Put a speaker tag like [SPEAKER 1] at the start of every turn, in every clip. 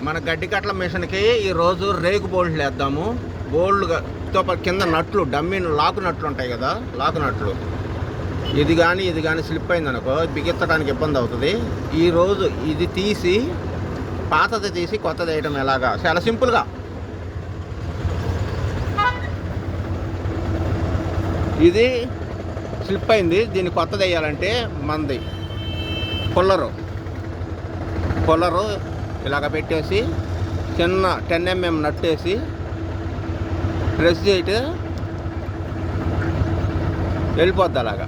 [SPEAKER 1] మన గడ్డి కట్ల మిషన్కి ఈరోజు రేకు బోల్ట్లు వేద్దాము. బోల్డ్తో కింద నట్లు డమ్మీ లాకు నట్లు ఉంటాయి కదా, లాకు నట్లు. ఇది కానీ స్లిప్ అయిందనుకో బిగించడానికి ఇబ్బంది అవుతుంది. ఈరోజు ఇది తీసి పాతది తీసి కొత్తది వేయడం ఎలాగా, చాలా సింపుల్గా. ఇది స్లిప్ అయింది, దీన్ని కొత్తది వేయాలంటే మంది పుల్లరు ఇలాగ పెట్టేసి చిన్న 10 mm నట్టేసి ప్రెస్ చేయటే వెళ్ళిపోద్ది అలాగా.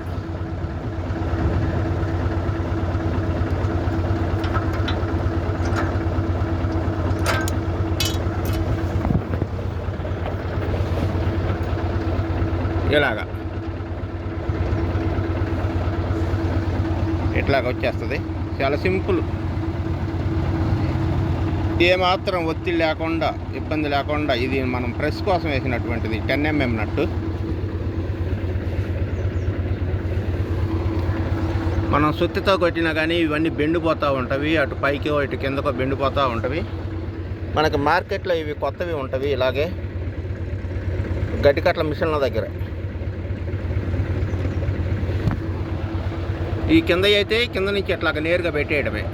[SPEAKER 1] ఇలాగా ఇట్లాగ వచ్చేస్తుంది, చాలా సింపుల్. ఏమాత్రం ఒత్తిడి లేకుండా, ఇబ్బంది లేకుండా. ఇది మనం ప్రెస్ కోసం వేసినటువంటిది 10 mm నట్టు. మనం సుత్తితో కొట్టినా కానీ ఇవన్నీ బెండిపోతూ ఉంటవి, అటు పైకో ఇటు కిందకో బెండిపోతూ ఉంటవి. మనకి మార్కెట్లో ఇవి కొత్తవి ఉంటవి, ఇలాగే గడ్డికట్ల మిషన్ల దగ్గర. ఈ కింద అయితే కింద నుంచి ఇట్లాగ నేరుగా పెట్టేయడమే.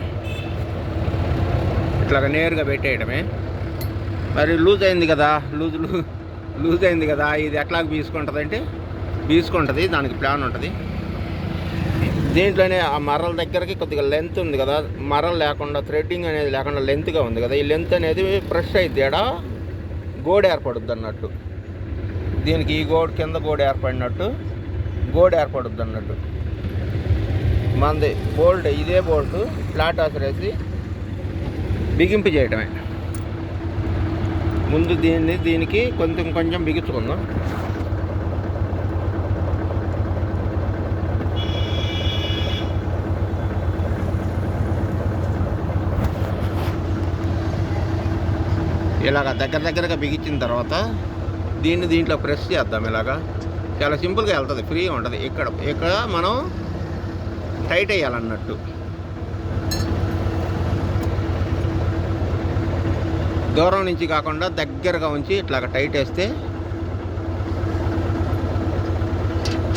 [SPEAKER 1] మరి లూజ్ అయింది కదా, ఇది ఎట్లాగ బీసుకుంటుంది. దానికి ప్లాన్ ఉంటుంది. దీంట్లోనే ఆ మర్రల దగ్గరికి కొద్దిగా లెంత్ ఉంది కదా, మర్రలు లేకుండా థ్రెడ్డింగ్ అనేది లేకుండా లెంత్గా ఉంది కదా, ఈ లెంత్ అనేది ప్రెస్ అయితే గోడ ఏర్పడుద్ది అన్నట్టు. దీనికి ఈ కింద గోడ ఏర్పడుద్ది అన్నట్టు. మనది బోల్ట్, ఇదే బోల్ట్ ఫ్లాట్ ఆసరేసి బిగింపు చేయటమే. ముందు దీనికి కొంచెం బిగించుకుందాం. ఇలాగ దగ్గరగా బిగించిన తర్వాత దీంట్లో ప్రెస్ చేద్దాం. ఇలాగా చాలా సింపుల్గా వెళ్తుంది, ఫ్రీగా ఉంటుంది. ఇక్కడ మనం టైట్ వేయాలన్నట్టు. దూరం నుంచి కాకుండా దగ్గరగా ఉంచి ఇట్లాగ టైట్ వేస్తే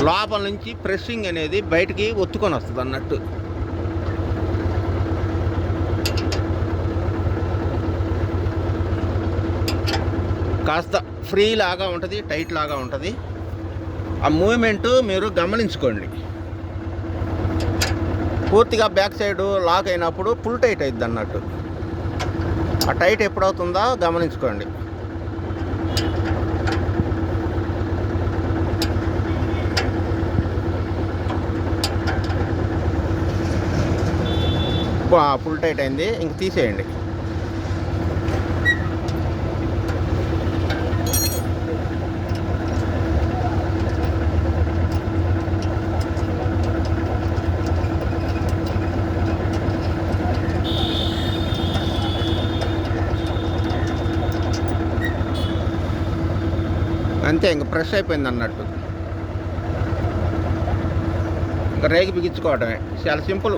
[SPEAKER 1] లోపల నుంచి ప్రెస్సింగ్ అనేది బయటికి ఒత్తుకొని వస్తుంది అన్నట్టు. కాస్త ఫ్రీ లాగా ఉంటుంది, టైట్ లాగా ఉంటుంది. ఆ మూవ్మెంటు మీరు గమనించుకోండి. పూర్తిగా బ్యాక్ సైడ్ లాక్ అయినప్పుడు ఫుల్ టైట్ అవుతుంది అన్నట్టు. ఆ టైట్ ఎప్పుడవుతుందో గమనించుకోండి. ఫుల్ టైట్ అయింది, ఇంక తీసేయండి. అంతే, ఇంక ప్రెస్ అయిపోయింది అన్నట్టు. ఇంకా రేగి బిగించుకోవడమే, చాలా సింపుల్.